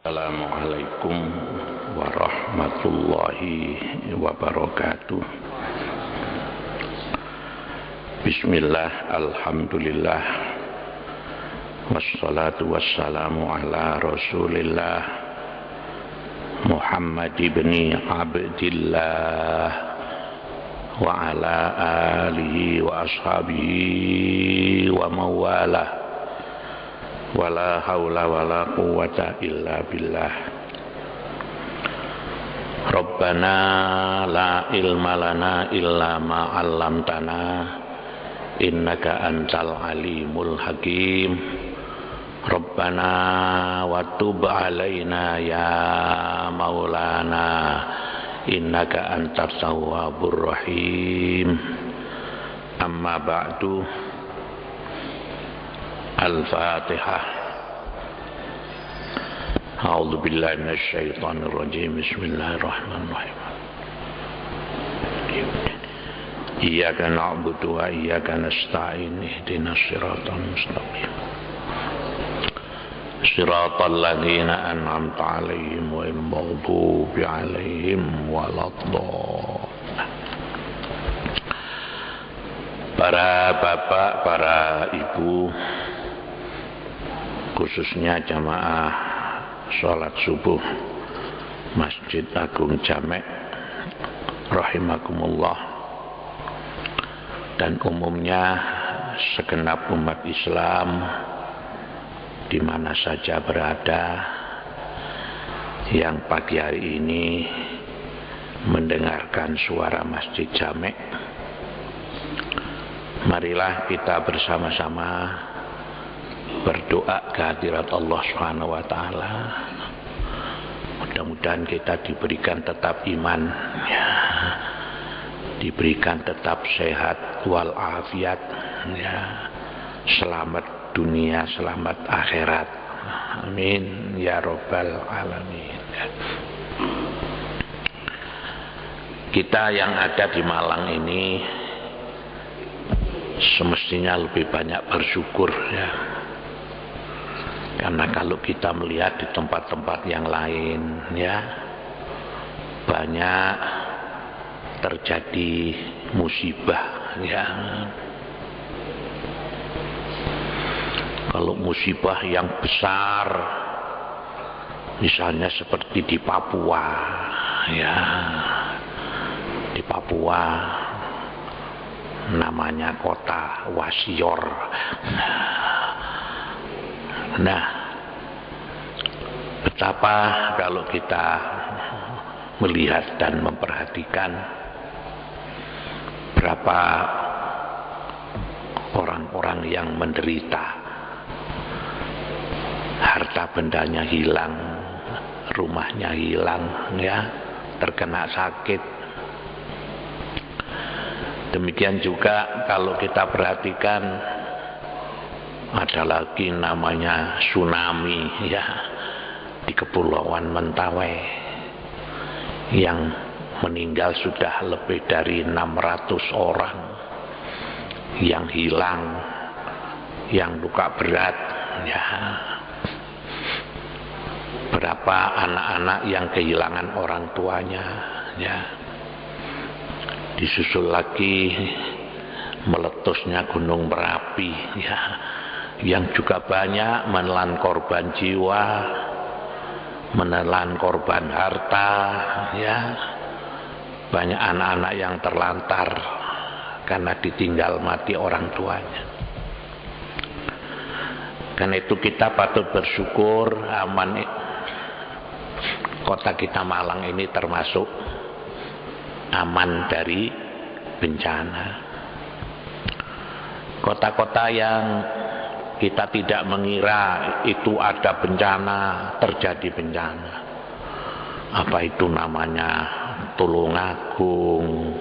Assalamualaikum warahmatullahi wabarakatuh. Bismillah, alhamdulillah, wassalatu wassalamu ala rasulillah Muhammad ibn Abdillah wa ala alihi wa ashabihi wa mawalah. Wala haula wala quwwata illa billah. Rabbana la ilma lana illa ma 'allamtana innaka antal alimul hakim. Rabbana wa tub 'alaina ya maulana innaka antat tawwabur rahim. Amma ba'du. Al-Fatihah. A'udzu billahi minasy syaithanir rajim. Bismillahirrahmanirrahim. Iyyaka na'budu wa iyyaka nasta'in. Ihdinas siratal mustaqim. Siratal ladzina an'amta 'alaihim ghairil maghdubi 'alaihim waladdallin. Para bapak, para ibu, khususnya jamaah sholat subuh Masjid Agung Jamek rahimakumullah, dan umumnya segenap umat Islam di mana saja berada yang pagi hari ini mendengarkan suara Masjid Jamek. Marilah kita bersama-sama berdoa kehadirat Allah Subhanahu wa taala. Mudah-mudahan kita diberikan tetap iman, ya, diberikan tetap sehat walafiat, ya, selamat dunia, selamat akhirat. Amin ya rabbal alamin. Kita yang ada di Malang ini semestinya lebih banyak bersyukur, ya. Karena kalau kita melihat di tempat-tempat yang lain, ya, banyak terjadi musibah, ya. Kalau musibah yang besar, misalnya seperti di Papua, ya, di Papua namanya kota Wasior. Nah, betapa kalau kita melihat dan memperhatikan berapa orang-orang yang menderita, harta bendanya hilang, rumahnya hilang, ya, terkena sakit. Demikian juga kalau kita perhatikan ada lagi namanya tsunami, ya, di Kepulauan Mentawai yang meninggal sudah lebih dari 600 orang, yang hilang, yang luka berat, ya. Berapa anak-anak yang kehilangan orang tuanya, ya. Disusul lagi meletusnya Gunung Merapi, ya, yang juga banyak menelan korban jiwa, menelan korban harta, ya. Banyak anak-anak yang terlantar karena ditinggal mati orang tuanya. Karena itu kita patut bersyukur aman. Kota kita Malang ini termasuk aman dari bencana. Kota-kota yang kita tidak mengira itu ada bencana, terjadi bencana. Apa itu namanya? Tulungagung,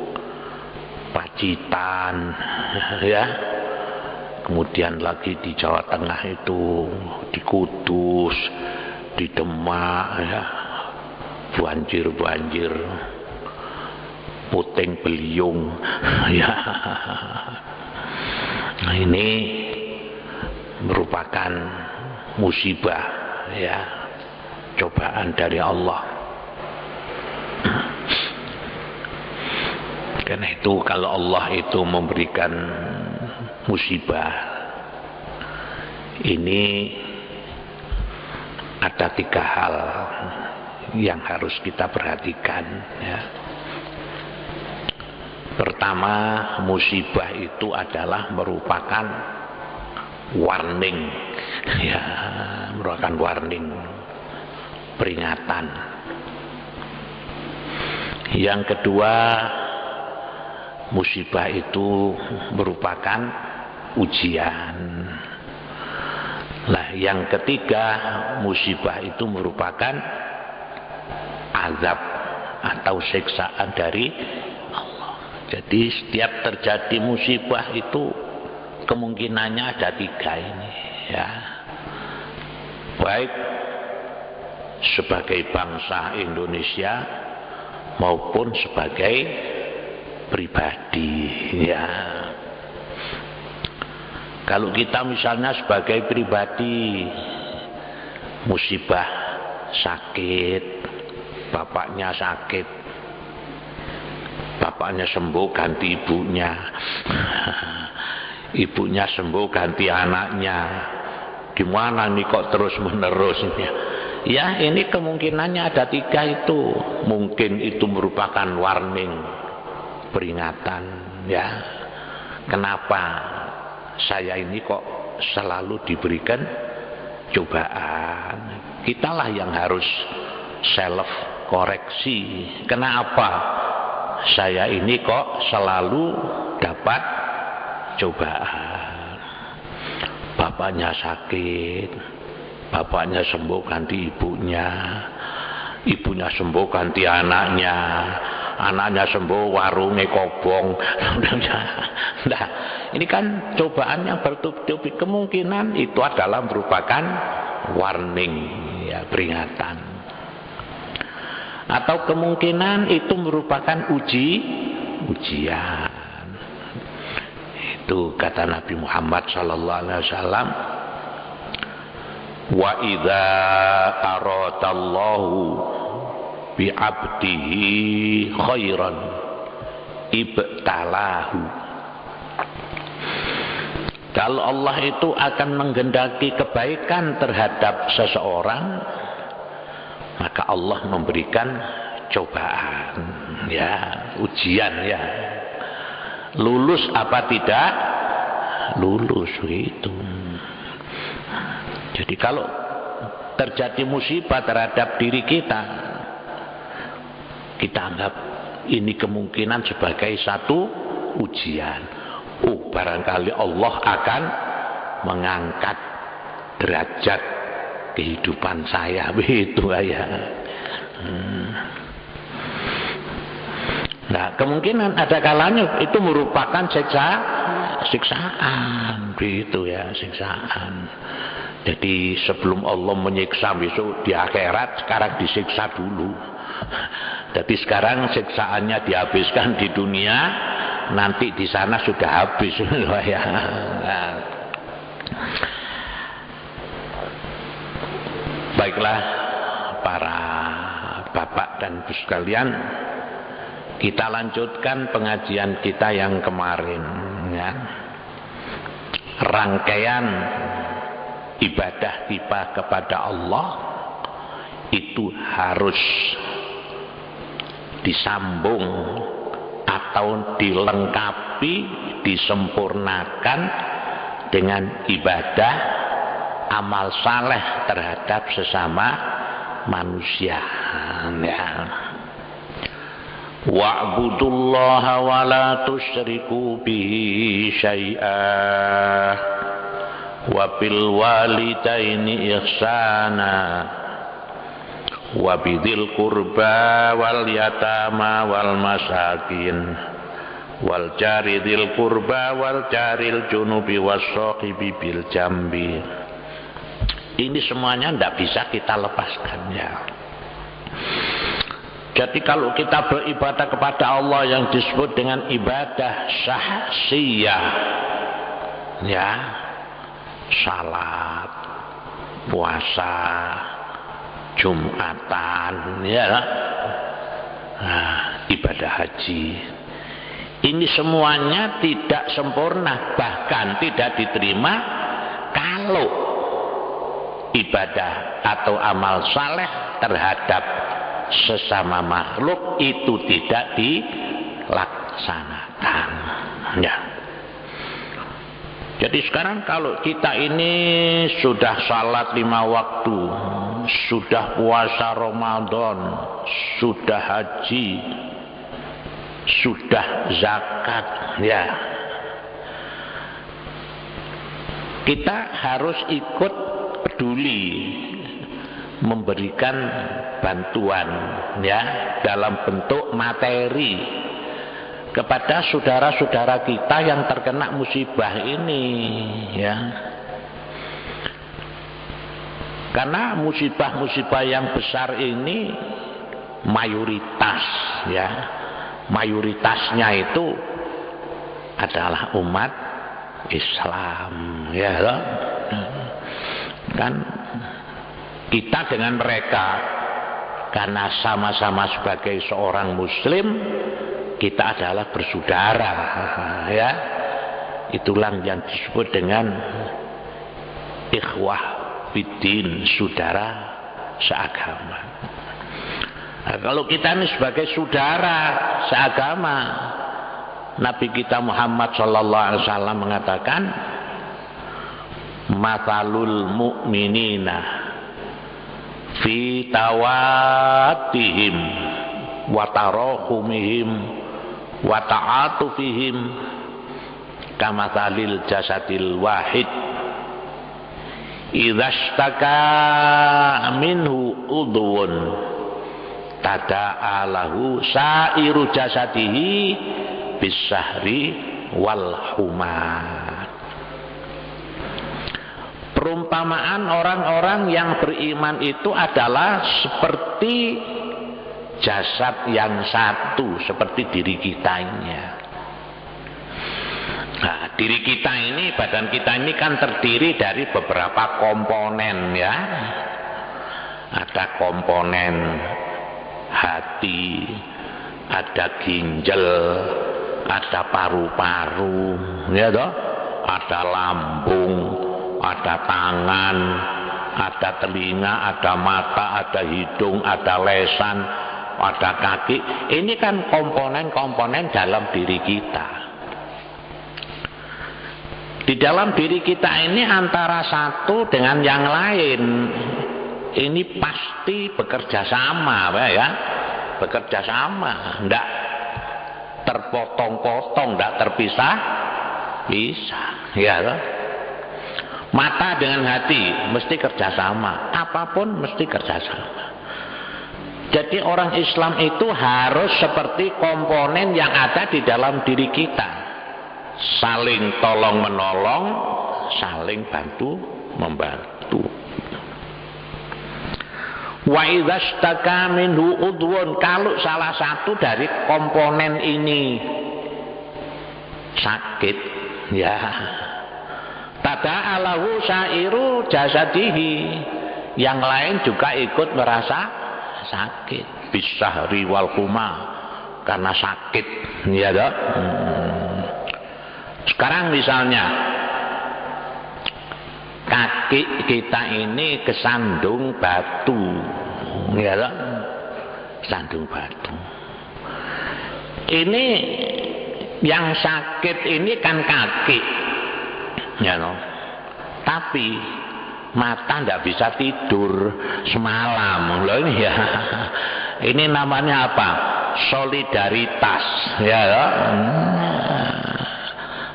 Pacitan, ya. Kemudian lagi di Jawa Tengah itu, di Kudus, di Demak, ya. Banjir-banjir, Puting Beliung, ya. Nah, ini merupakan musibah, ya. cobaan dari Allah. Karena itu kalau Allah itu memberikan musibah, ini ada 3 hal yang harus kita perhatikan, ya. Pertama, musibah itu adalah merupakan warning, ya, merupakan warning, peringatan. Yang kedua, musibah itu merupakan ujian. Nah, yang ketiga, musibah itu merupakan azab atau siksaan dari Allah. Jadi setiap terjadi musibah itu kemungkinannya ada 3 ini, ya. Baik sebagai bangsa Indonesia maupun sebagai pribadi, ya. Kalau kita misalnya sebagai pribadi musibah, sakit, bapaknya sakit, bapaknya sembuh ganti ibunya, ibunya sembuh ganti anaknya, gimana nih kok terus menerusnya? Ya, ini kemungkinannya ada 3 itu. Mungkin itu merupakan warning, peringatan, ya. Kenapa saya ini kok selalu diberikan cobaan? Kitalah yang harus self koreksi. Kenapa saya ini kok selalu dapat cobaan? Bapaknya sakit, bapaknya sembuh ganti ibunya, ibunya sembuh ganti anaknya, anaknya sembuh warungnya kobong. Nah, ini kan cobaan yang bertubi-tubi. Kemungkinan itu adalah merupakan warning, ya, peringatan. Atau kemungkinan itu merupakan ujian. Itu kata Nabi Muhammad SAW. Wa idza aradallahu bi 'abdihi khairan ibtalahu. Kalau Allah itu akan menghendaki kebaikan terhadap seseorang, maka Allah memberikan cobaan, ya, ujian, ya. Lulus apa tidak? Lulus itu. Jadi kalau terjadi musibah terhadap diri kita, kita anggap ini kemungkinan sebagai satu ujian. Oh, barangkali Allah akan mengangkat derajat kehidupan saya, begitu ya. Nah, kemungkinan ada kalanya itu merupakan siksaan, begitu ya, siksaan. Jadi sebelum Allah menyiksa besok di akhirat, sekarang disiksa dulu. Jadi sekarang siksaannya dihabiskan di dunia, nanti di sana sudah habis. Ya. Baiklah para bapak dan ibu sekalian, kita lanjutkan pengajian kita yang kemarin, ya. Rangkaian ibadah kita kepada Allah itu harus disambung atau dilengkapi, disempurnakan dengan ibadah amal saleh terhadap sesama manusia, ya. Wa'budullaha wa la tusyriku bihi syai'a wa bil walidaini ihsana wa bidil qurba wal yatama wal masakin wal jari dzil qurba wal jaril junubi was-sahibi bil jambi. Ini semuanya tidak bisa kita lepaskan, ya. Jadi kalau kita beribadah kepada Allah yang disebut dengan ibadah syahsiyah, ya, salat, puasa, Jumatan, ya. Nah, ibadah haji. Ini semuanya tidak sempurna, bahkan tidak diterima kalau ibadah atau amal saleh terhadap sesama makhluk itu tidak dilaksanakan. Ya. Jadi sekarang kalau kita ini sudah salat 5 waktu, sudah puasa Ramadan, sudah haji, sudah zakat, ya, kita harus ikut peduli memberikan bantuan, ya, dalam bentuk materi kepada saudara-saudara kita yang terkena musibah ini, ya. Karena musibah-musibah yang besar ini mayoritas, ya, mayoritasnya itu adalah umat Islam, ya, kan kita dengan mereka karena sama-sama sebagai seorang Muslim kita adalah bersaudara, ya. Itulah yang disebut dengan ikhwah fiddin, saudara seagama. Nah, kalau kita ini sebagai saudara seagama, Nabi kita Muhammad sallallahu alaihi wasallam mengatakan, "Matsalul mu'minina fi tawaddihim wa tarahumihim wa ta'atufihim kamatsalil jasadil wahid idza ishtaka minhu udhun tada'a lahu sa'iru jasadihi bisahri wal humat." Perumpamaan orang-orang yang beriman itu adalah seperti jasad yang satu, seperti diri kita ini. Nah, diri kita ini, badan kita ini kan terdiri dari beberapa komponen, ya. Ada komponen hati, ada ginjal, ada paru-paru, ya toh, ada lambung, ada tangan, ada telinga, ada mata, ada hidung, ada lesan, ada kaki. Ini kan komponen-komponen dalam diri kita. Di dalam diri kita ini antara satu dengan yang lain ini pasti bekerja sama, ya, bekerja sama, tidak terpotong-potong, tidak terpisah, ya. Mata dengan hati mesti kerjasama, apapun mesti kerjasama. Jadi orang Islam itu harus seperti komponen yang ada di dalam diri kita, saling tolong menolong, saling bantu membantu. Wa idza istaka minhu udwun, kalau salah satu dari komponen ini sakit, ya, tada'alahu sa'iru jasadihi, yang lain juga ikut merasa sakit, bisahri wal huma, karena sakit, ya toh. Sekarang misalnya kaki kita ini kesandung batu, ya toh, sandung batu. Ini yang sakit ini kan kaki, ya toh. Tapi mata tidak bisa tidur semalam, loh ini, ya. Ini namanya apa? Solidaritas, ya.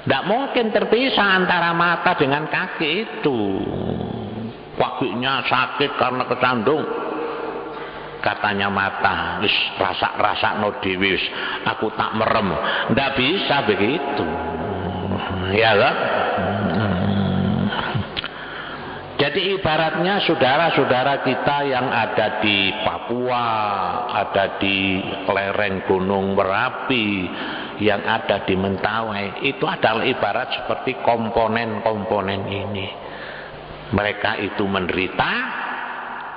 Tidak mungkin terpisah antara mata dengan kaki itu. Kakinya sakit karena kesandung, katanya mata, wis rasa-rasa no dewi, aku tak merem. Tidak bisa begitu, ya kan? Jadi ibaratnya saudara-saudara kita yang ada di Papua, ada di lereng Gunung Merapi, yang ada di Mentawai, itu adalah ibarat seperti komponen-komponen ini. Mereka itu menderita,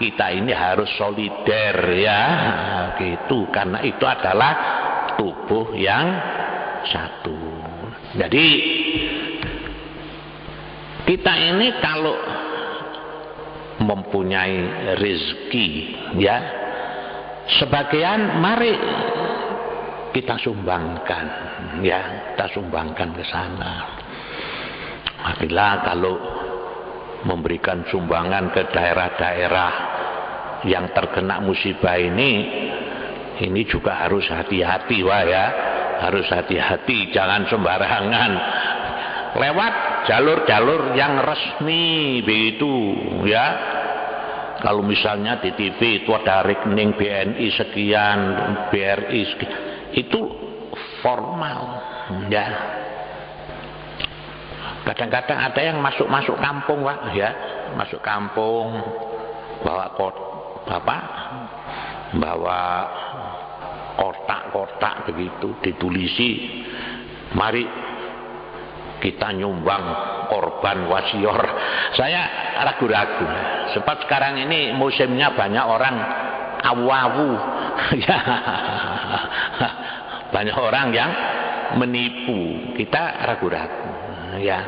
kita ini harus solider ya, gitu, karena itu adalah tubuh yang satu. Jadi kita ini kalau mempunyai rezeki ya, sebagian mari kita sumbangkan ya, kita sumbangkan ke sana. Marilah kalau memberikan sumbangan ke daerah-daerah yang terkena musibah ini juga harus hati-hati wah ya, harus hati-hati, jangan sembarangan lewat jalur-jalur yang resmi begitu ya. Kalau misalnya di TV itu ada rekening BNI sekian, BRI sekian, itu formal ya. Kadang-kadang ada yang masuk kampung Pak ya, masuk kampung bawa kotak-kotak begitu, ditulisi mari kita nyumbang korban wasior. Saya ragu-ragu sebab sekarang ini musimnya banyak orang awu-awu ya, banyak orang yang menipu, kita ragu-ragu ya,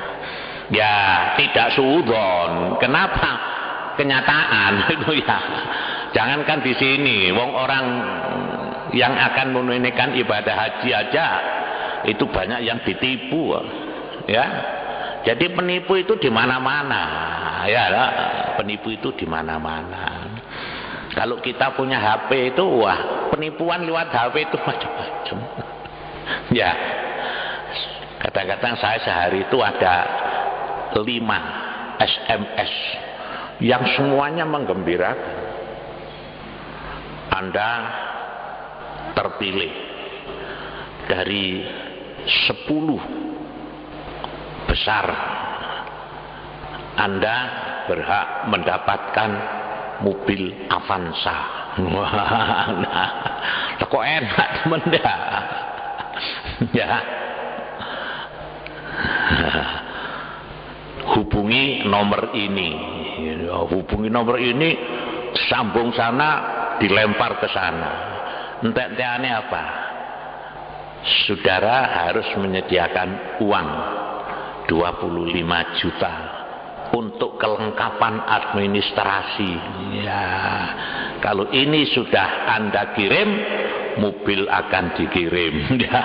tidak suudzon. Kenapa? Kenyataan itu ya. Jangankan di sini, wong orang yang akan menunaikan ibadah haji aja itu banyak yang ditipu ya. Jadi penipu itu di mana-mana ya, penipu itu di mana-mana. Kalau kita punya HP itu wah, penipuan lewat HP itu macam-macam ya. Kadang-kadang saya sehari itu ada 5 SMS yang semuanya menggembirakan. Anda terpilih dari 10 besar, Anda berhak mendapatkan mobil Avanza. Nah, kok enak teman ya. Hubungi nomor ini, sambung sana, dilempar ke sana. Entek-entekane apa? Saudara harus menyediakan uang 25 juta untuk kelengkapan administrasi ya. Kalau ini sudah Anda kirim, mobil akan dikirim ya.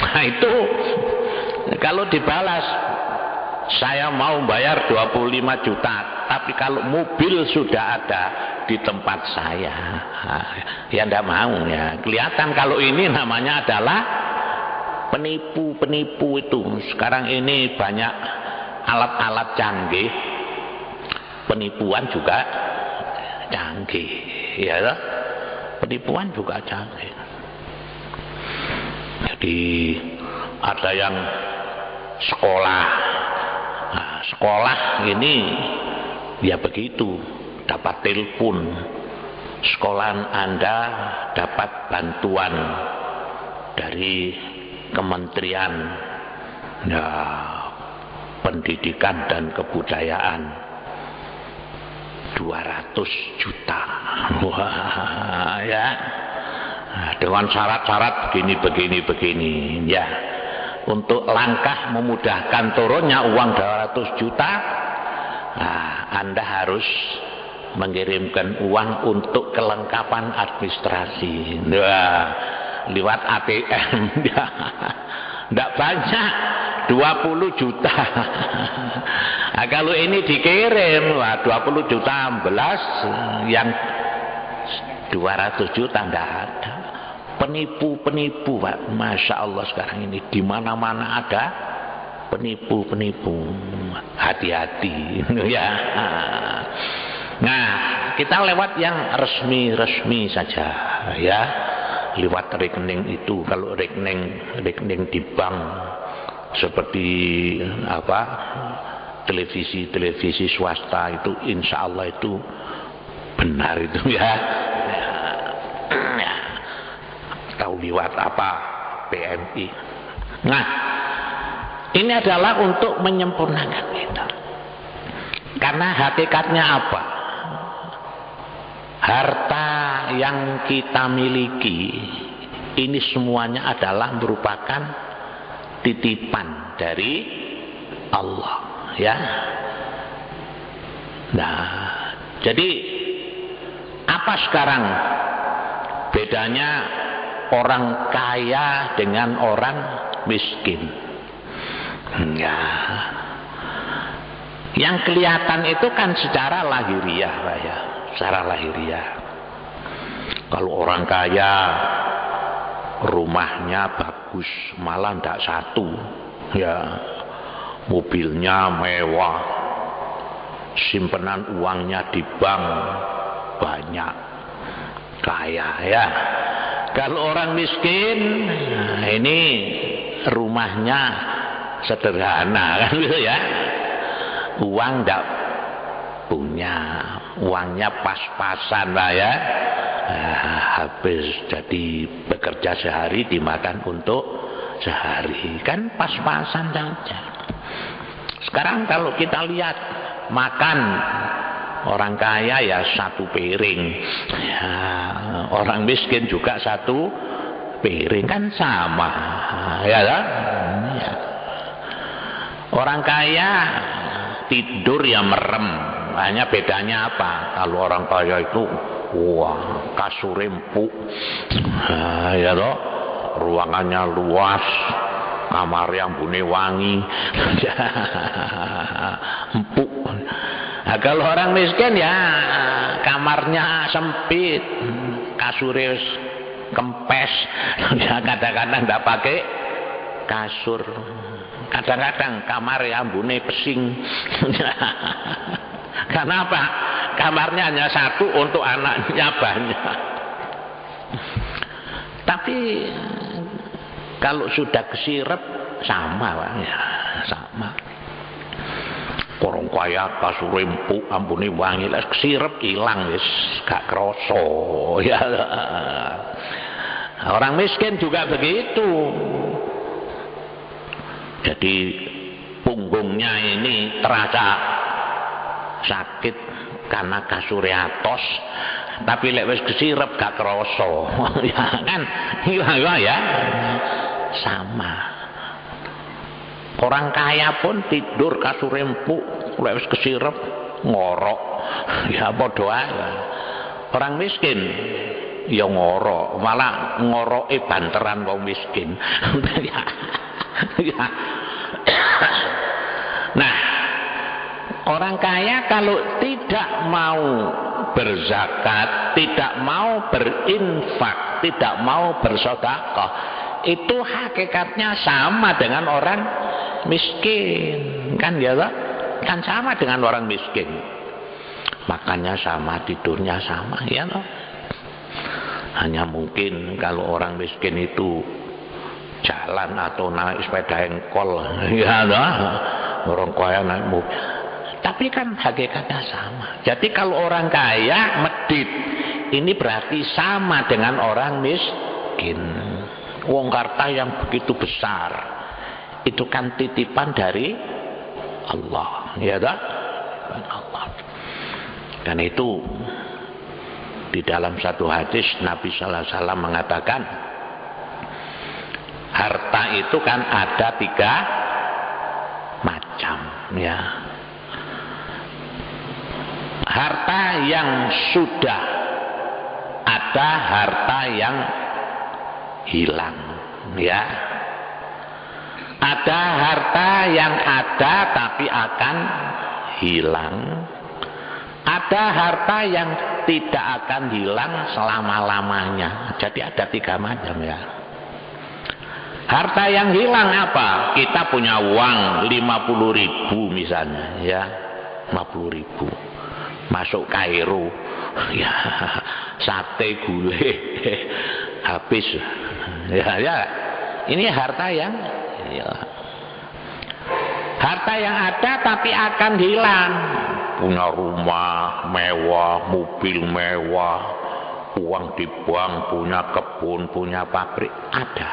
Nah itu kalau dibalas, saya mau bayar 25 juta, tapi kalau mobil sudah ada di tempat saya, ya ndak mau ya. Kelihatan kalau ini namanya adalah penipu itu. Sekarang ini banyak alat-alat canggih, penipuan juga canggih ya, penipuan juga canggih. Jadi ada yang sekolah, nah, sekolah ini ya begitu, dapat telepon sekolahan Anda dapat bantuan dari Kementerian ya, Pendidikan dan Kebudayaan 200 juta. Wah ya, dengan syarat-syarat begini ya. Untuk langkah memudahkan turunnya uang 200 juta, nah, Anda harus mengirimkan uang untuk kelengkapan administrasi. Nah, lewat ATM. Tidak banyak, 20 juta. Nah, kalau ini dikirim, wah, 20 juta 11, yang 200 juta tidak ada. Penipu Pak, masya Allah sekarang ini di mana-mana ada penipu, hati-hati ya. Nah kita lewat yang resmi saja ya, lewat rekening itu. Kalau rekening di bank seperti apa, televisi swasta itu insya Allah itu benar itu ya. Tahu lewat apa, PMI. Nah ini adalah untuk menyempurnakan kita. Karena hakikatnya apa? Harta yang kita miliki ini semuanya adalah merupakan titipan dari Allah, ya. Nah, jadi apa sekarang bedanya orang kaya dengan orang miskin? Ya, yang kelihatan itu kan secara lahiriah, Pak, ya, secara lahiriah. Kalau orang kaya rumahnya bagus, malah tidak satu, ya, mobilnya mewah, simpenan uangnya di bank banyak, kaya, ya. Kalau orang miskin, nah ini rumahnya sederhana, kan gitu ya. Uang tidak punya, uangnya pas-pasan, Pak, ya. Nah, habis jadi bekerja sehari dimakan untuk sehari, kan pas-pasan saja. Sekarang kalau kita lihat makan orang kaya ya satu piring, ya, orang miskin juga satu piring, kan sama, ya kan? Ya. Orang kaya tidur ya merem, hanya bedanya apa? Kalau orang kaya itu wah, kasur empuk, ya toh, ruangannya luas, kamar yang bunyi wangi, empuk. Nah, kalau orang miskin ya kamarnya sempit, kasurnya kempes, ya kadang-kadang tidak pakai kasur, kadang-kadang kamar yang bunyi pesing. Kenapa? Kamarnya hanya satu, untuk anaknya banyak. Tapi kalau sudah kesirep sama, Pak, ya, sama. Orang kaya kasur empuk, ampuni wangi, lah kesirep hilang, wis gak kroso, ya. Orang miskin juga begitu. Jadi punggungnya ini terasa sakit karena kasur atos, tapi lek wis kesirep gak kroso. Ya kan, ya sama. Orang kaya pun tidur kasur empuk, lek wis kesirep ngorok, ya padha ae. Orang miskin ya ngorok, malah ngoroke banteran wong miskin. Ya. Ya. Nah, orang kaya kalau tidak mau berzakat, tidak mau berinfak, tidak mau bersedekah, itu hakikatnya sama dengan orang miskin, kan ya, kan sama dengan orang miskin. Makannya sama, tidurnya sama, ya loh. Hanya mungkin kalau orang miskin itu jalan atau naik sepeda engkol, ya loh. Orang kaya naik mobil. Tapi kan hakikatnya sama. Jadi kalau orang kaya medit, ini berarti sama dengan orang miskin. Wong harta yang begitu besar, itu kan titipan dari Allah, ya tak? Allah. Dan itu di dalam satu hadis Nabi Sallallahu Alaihi Wasallam mengatakan, harta itu kan ada 3 macam, ya. Harta yang sudah ada, harta yang hilang, ya. Ada harta yang ada tapi akan hilang. Ada harta yang tidak akan hilang selama-lamanya. Jadi ada 3 macam, ya. Harta yang hilang apa? Kita punya uang 50.000 misalnya, ya, 50.000. Masuk Kairo, ya, sate gulai habis, ya, ya. Ini harta yang, ya, harta yang ada tapi akan hilang. Punya rumah mewah, mobil mewah, uang di bank, punya kebun, punya pabrik, ada.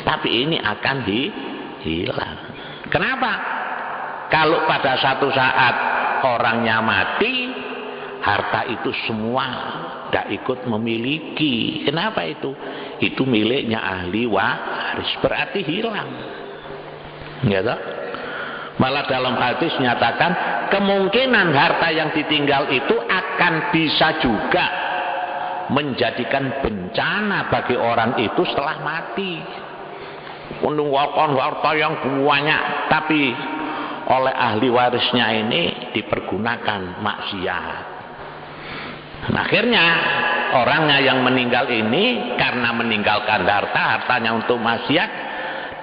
Tapi ini akan hilang. Kenapa? Kalau pada satu saat orangnya mati, harta itu semua tidak ikut memiliki. Kenapa itu? Itu miliknya ahli waris, berarti hilang. Ya toh? Malah dalam hadis nyatakan kemungkinan harta yang ditinggal itu akan bisa juga menjadikan bencana bagi orang itu setelah mati. Menunggukan harta yang banyak, tapi oleh ahli warisnya ini dipergunakan maksiat. Akhirnya orangnya yang meninggal ini karena meninggalkan hartanya untuk maksiat,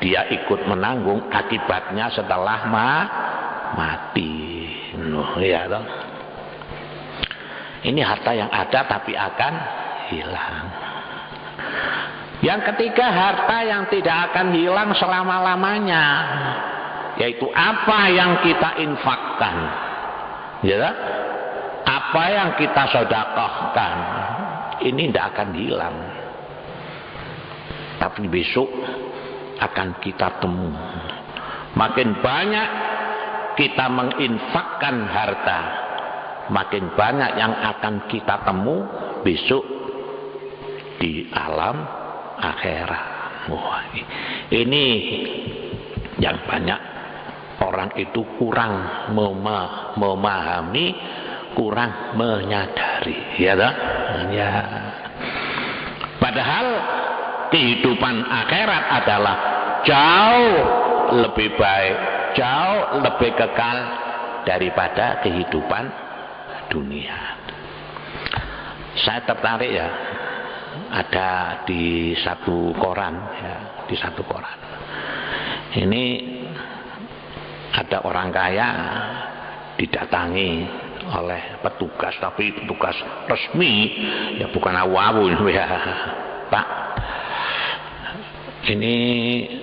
dia ikut menanggung akibatnya setelah mati. Ya toh. Ini harta yang ada tapi akan hilang. Yang ketiga, harta yang tidak akan hilang selama-lamanya, yaitu apa yang kita infakkan, ya toh? Apa yang kita sedekahkan, ini tidak akan hilang, tapi besok akan kita temu. Makin banyak kita menginfakkan harta, makin banyak yang akan kita temu besok di alam akhirat. Wah, ini yang banyak orang itu kurang memahami, kurang menyadari, ya toh? Ya. Padahal kehidupan akhirat adalah jauh lebih baik, jauh lebih kekal daripada kehidupan dunia. Saya tertarik ya, ada di satu koran ya, di satu koran. Ini ada orang kaya didatangi oleh petugas, tapi petugas resmi ya, bukan awu-awu ya. Pak, ini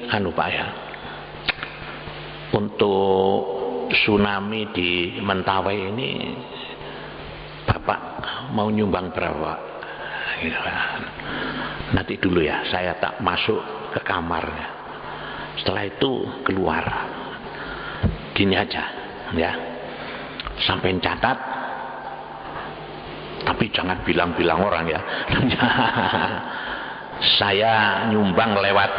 Pak ya, untuk tsunami di Mentawai ini Bapak mau nyumbang berapa? Gitu kan. Nanti dulu ya, saya tak masuk ke kamarnya. Setelah itu keluar. Gini aja ya, sampai catat, tapi jangan bilang-bilang orang ya. Saya nyumbang lewat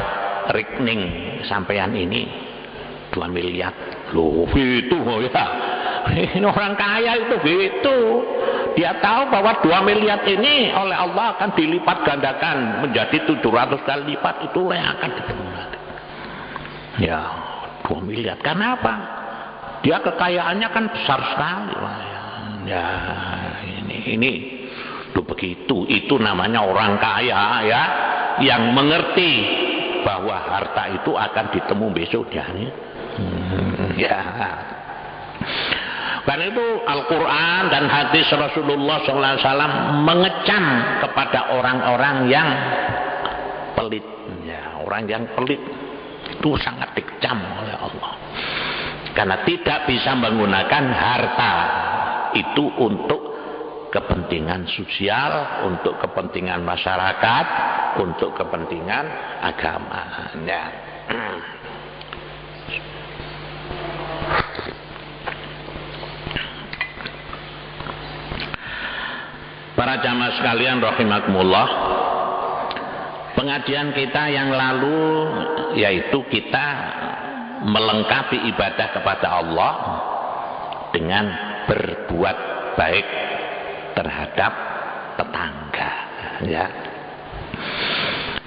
rekening sampean ini 2 miliar. Loh, itu ya. Ini orang kaya itu gitu. Dia tahu bahwa 2 miliar ini oleh Allah akan dilipat gandakan menjadi 700 kali lipat, itulah yang akan diterima. Ya, 2 miliar. Kenapa? Dia kekayaannya kan besar sekali. Ya, ini loh begitu. Itu namanya orang kaya ya, yang mengerti bahwa harta itu akan ditemu besok dia. Ya. Karena itu Al-Quran dan hadis Rasulullah SAW mengecam kepada orang-orang yang pelit. Ya, orang yang pelit itu sangat dikecam oleh Allah. Karena tidak bisa menggunakan harta itu untuk kepentingan sosial, untuk kepentingan masyarakat, untuk kepentingan agama. Ya. Para jamaah sekalian rahimakumullah, pengajian kita yang lalu yaitu kita melengkapi ibadah kepada Allah dengan berbuat baik terhadap tetangga ya.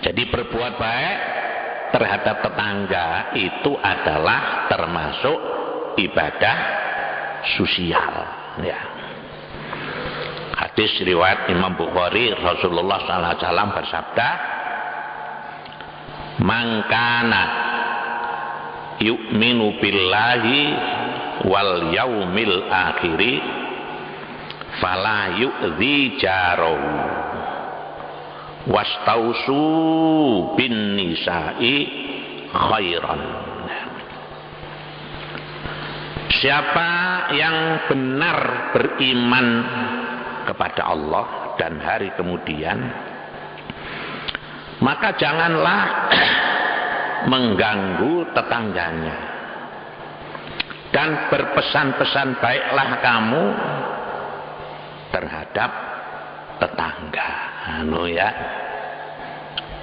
Jadi berbuat baik terhadap tetangga itu adalah termasuk ibadah sosial ya. Hadis riwayat Imam Bukhari, Rasulullah SAW bersabda, "Mangkana yu'minu billahi wal yaumil akhiri fala yu'dzi jarahu wastausu bin nisa'i khairan." Siapa yang benar beriman kepada Allah dan hari kemudian, maka janganlah mengganggu tetangganya, dan berpesan-pesan baiklah kamu terhadap tetangga. Ya.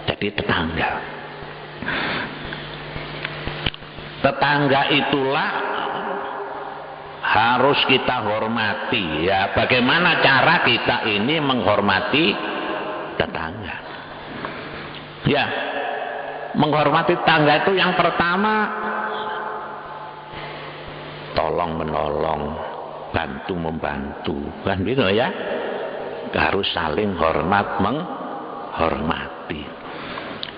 Jadi tetangga itulah harus kita hormati. Ya, bagaimana cara kita ini menghormati tetangga? Ya, menghormati tetangga itu yang pertama tolong menolong, bantu membantu, kan gitu ya. Harus saling hormat menghormati.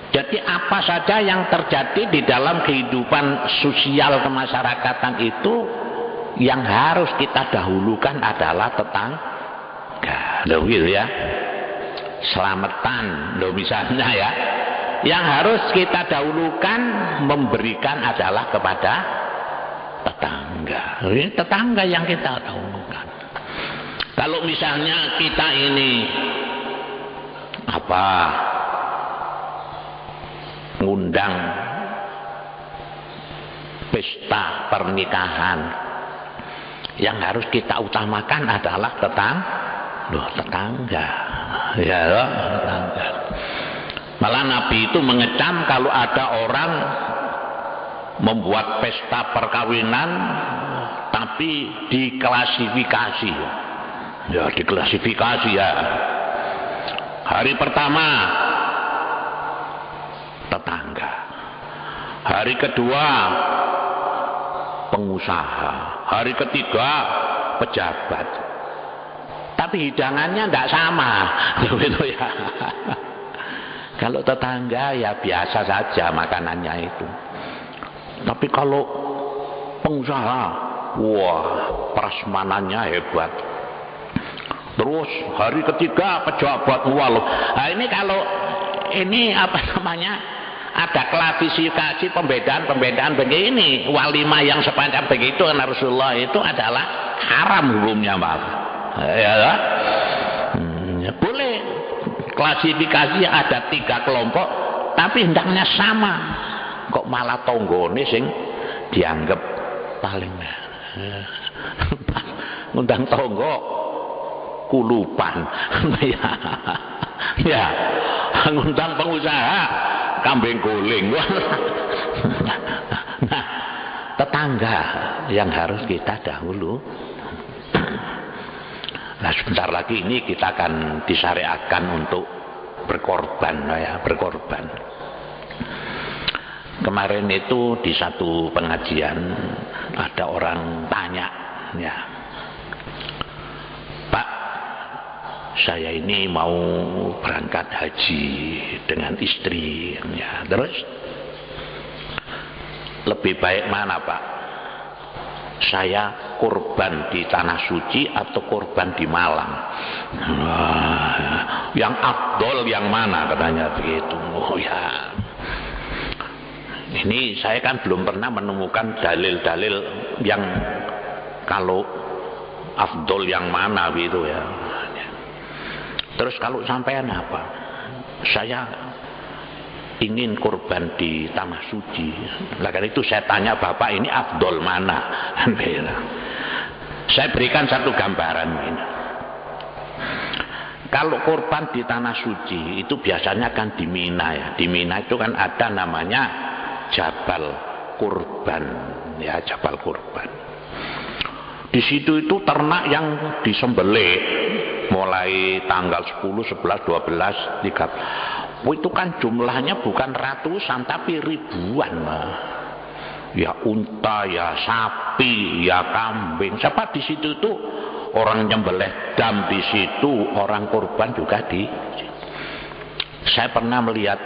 Jadi apa saja yang terjadi di dalam kehidupan sosial kemasyarakatan itu yang harus kita dahulukan adalah tetangga. Loh gitu ya. Selamatan loh misalnya ya. Yang harus kita dahulukan memberikan adalah kepada tetangga. Ini tetangga yang kita dahulukan. Kalau misalnya kita ini ngundang pesta pernikahan, yang harus kita utamakan adalah tetangga. Ya, tetangga. Malah Nabi itu mengecam kalau ada orang membuat pesta perkawinan tapi diklasifikasi. Ya, diklasifikasi ya. Hari pertama tetangga, hari kedua pengusaha, hari ketiga pejabat. Tapi hidangannya tidak sama, gitu ya. Kalau tetangga ya biasa saja makanannya itu. Tapi kalau pengusaha, wah prasmanannya hebat. Terus hari ketiga pejabat, walau. Nah ini kalau ini ada klasifikasi pembedaan begini. Walimah yang sepanjang begitu Rasulullah itu adalah haram hukumnya, Pak. Ya, boleh klasifikasi ada 3 kelompok tapi hendaknya sama. Kok malah tonggone sing dianggap paling ngundang tonggo kulupan. Ya, ngundang pengusaha kambing guling. Nah, tetangga yang harus kita dahulu. Nah, sebentar lagi ini kita akan disyariatkan untuk berkorban, ya, berkorban. Kemarin itu di satu pengajian ada orang tanya, ya, Pak, saya ini mau berangkat haji dengan istri, ya, terus lebih baik mana, Pak? Saya kurban di Tanah Suci atau kurban di Malang? Yang afdol yang mana, katanya begitu. Oh ya, ini saya kan belum pernah menemukan dalil-dalil yang kalau afdol yang mana gitu ya. Terus kalau sampean apa? Saya ingin kurban di Tanah Suci. Nah, karena itu saya tanya Bapak, ini afdol mana? Saya berikan satu gambaran ini. Kalau kurban di Tanah Suci itu biasanya kan di Mina, ya. Di Mina itu kan ada namanya Jabal Kurban, ya, Jabal Kurban. Di situ itu ternak yang disembelih mulai tanggal 10, 11, 12, 13. Itu kan jumlahnya bukan ratusan tapi ribuan. Ya unta, ya sapi, ya kambing. Siapa di situ itu orang nyembelih dam di situ, orang kurban juga di. Saya pernah melihat,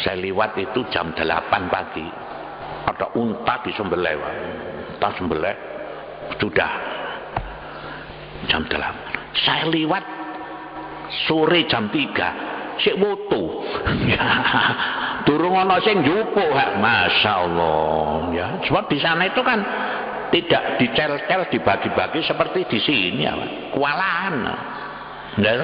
saya liwat itu jam 8 pagi. Ada unta disembelih, unta sembelih sudah jam 8. Saya liwat sore jam 3. Sik wutu. Ya. Durung ana sing njupuk, masyaallah ya. Sebab di sana itu kan tidak dicel-cel, dibagi-bagi seperti di sini ya, kewalahan. Ya.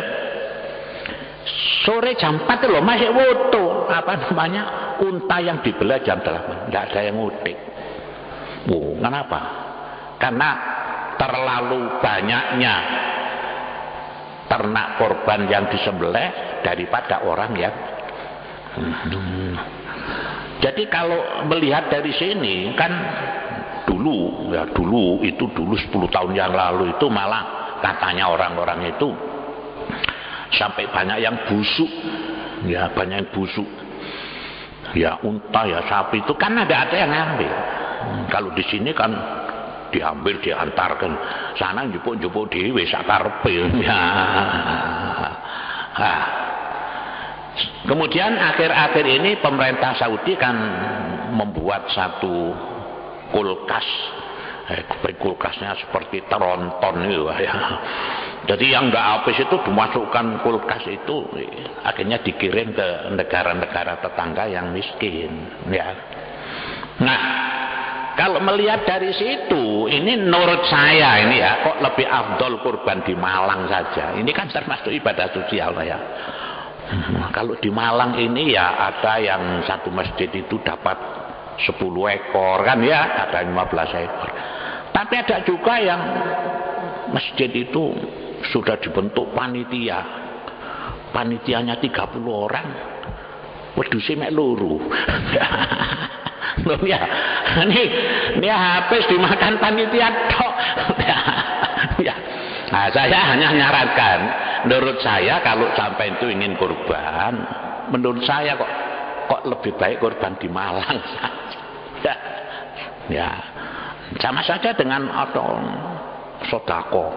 Sore jam 4 loh masih wutu, apa namanya? Unta yang dibelah jam 8. Enggak ada yang ngutik. Oh, kenapa? Karena terlalu banyaknya ternak korban yang disembelih daripada orang yang Jadi kalau melihat dari sini kan dulu 10 tahun yang lalu itu malah katanya orang-orang itu sampai banyak yang busuk, ya banyak yang busuk, ya unta ya sapi itu kan ada yang ngambil. Kalau di sini kan diambil diantarkan sana jupuk-jupuk dhewe sakarepe ya. Kemudian akhir-akhir ini pemerintah Saudi kan membuat satu kulkas, kulkasnya seperti tronton itu ya. Jadi yang nggak habis itu dimasukkan kulkas itu, akhirnya dikirim ke negara-negara tetangga yang miskin ya. Nah, kalau melihat dari situ, ini menurut saya ini ya, kok lebih afdol kurban di Malang saja. Ini kan termasuk ibadah sosial ya. Kalau di Malang ini ya ada yang satu masjid itu dapat 10 ekor kan ya, ada 15 ekor. Tapi ada juga yang masjid itu sudah dibentuk panitia. Panitianya 30 orang. Wedhuse mek loro. Loh ya, ini habis dimakan panitia tok. Ya. Nah, saya hanya nyarankan, menurut saya kalau sampai itu ingin kurban, menurut saya kok lebih baik kurban di Malang saja. Ya, sama saja dengan atau sodako.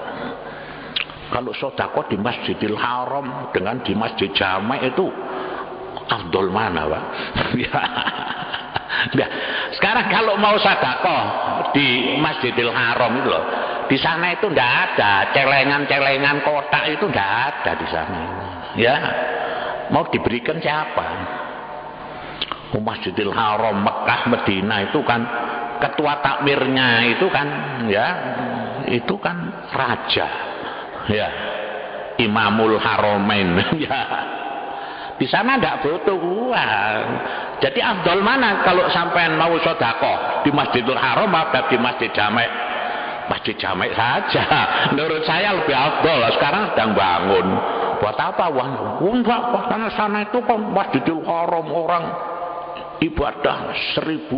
Kalau sodako di Masjidil Haram dengan di Masjid Jami' itu afdol mana, Pak? Ya. Nah, sekarang kalau mau sedekah di Masjidil Haram itu loh, di sana itu enggak ada celengan-celengan kotak, itu enggak ada di sana. Ya, mau diberikan siapa? Masjidil Haram Mekah Medina itu kan ketua takmirnya itu kan ya, itu kan raja. Ya, Imamul Haramain ya. Di sana enggak butuh uang. Jadi afdol mana kalau sampean mau sedekah di Masjidil Haram atau di Masjid Jami'? Masjid Jami' saja. Menurut saya lebih afdol. Sekarang sedang bangun. Buat apa uang? Enggak, karena sana itu kan Masjidil Haram orang ibadah 100.000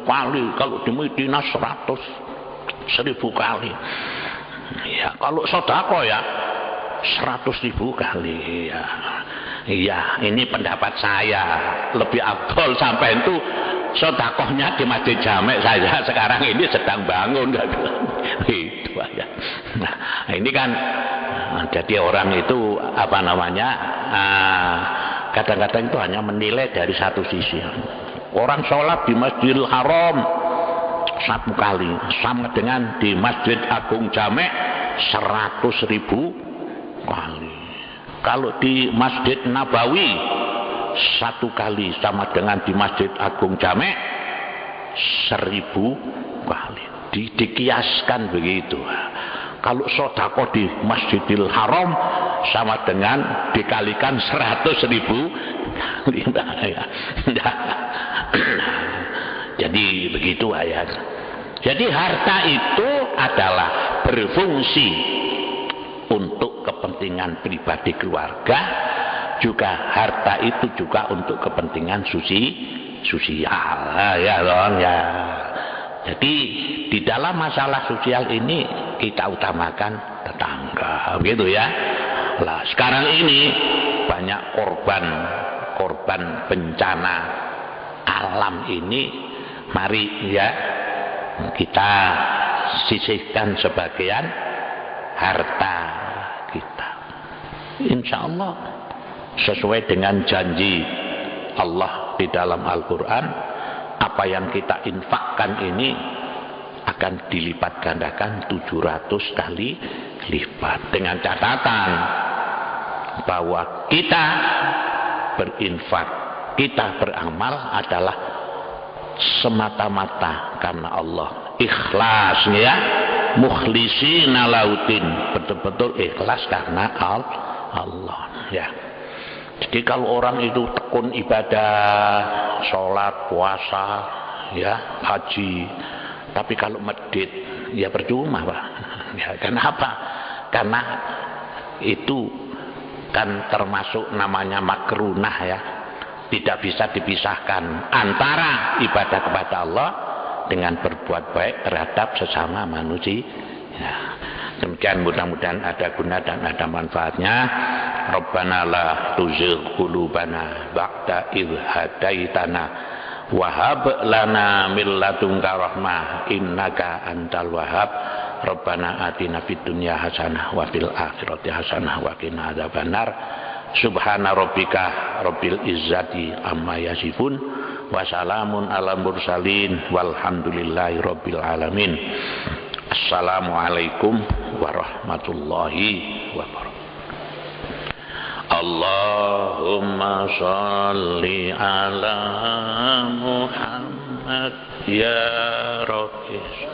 kali. Kalau di Madinah 100.000 kali. Ya, kalau sedekah ya 100.000 kali ya. Iya, ini pendapat saya, lebih afdol sampai itu sedekahnya di Masjid Jami' saja. Sekarang ini sedang bangun itu ya. Nah, ini kan jadi orang itu apa namanya, kadang-kadang itu hanya menilai dari satu sisi. Orang sholat di Masjidil Haram 1 kali sama dengan di Masjid Agung Jami' 100.000 kali. Kalau di Masjid Nabawi 1 kali sama dengan di Masjid Agung Jami' 1000 kali. Dikiaskan begitu. Kalau sedekah di Masjidil Haram sama dengan dikalikan 100.000 kali. Jadi begitu ayat. Jadi harta itu adalah berfungsi untuk kepentingan pribadi keluarga, juga harta itu juga untuk kepentingan sosial ya dong ya. Jadi di dalam masalah sosial ini kita utamakan tetangga begitu ya. Lah sekarang ini banyak korban bencana alam ini, mari ya kita sisihkan sebagian harta kita, insya Allah sesuai dengan janji Allah di dalam Al-Quran. Apa yang kita infakkan ini akan dilipat gandakan 700 kali lipat, dengan catatan bahwa kita berinfak, kita beramal adalah semata-mata karena Allah, ikhlas ya, mukhlisina lautin, betul-betul ikhlas karena Allah ya. Jadi kalau orang itu tekun ibadah, sholat, puasa ya haji, tapi kalau medit ya percuma Pak. Ya, kenapa? Karena itu kan termasuk namanya makrunah ya, tidak bisa dipisahkan antara ibadah kepada Allah dengan berbuat baik terhadap sesama manusia. Ya. Demikian, mudah-mudahan ada guna dan ada manfaatnya. Rabbana la tuzigh qulubana ba'da idh hadaitana wa hab lana min ladunka rahmah innaka antal wahhab. Rabbana atina fid dunya hasanah wa fil akhirati hasanah wa qina adzabannar. Subhana rabbika rabbil izzati amma yasifun wa salamun alal mursalin walhamdulillahi rabbil alamin. Assalamualaikum warahmatullahi wabarakatuh. Allahumma sholli ala Muhammad ya Rabbi.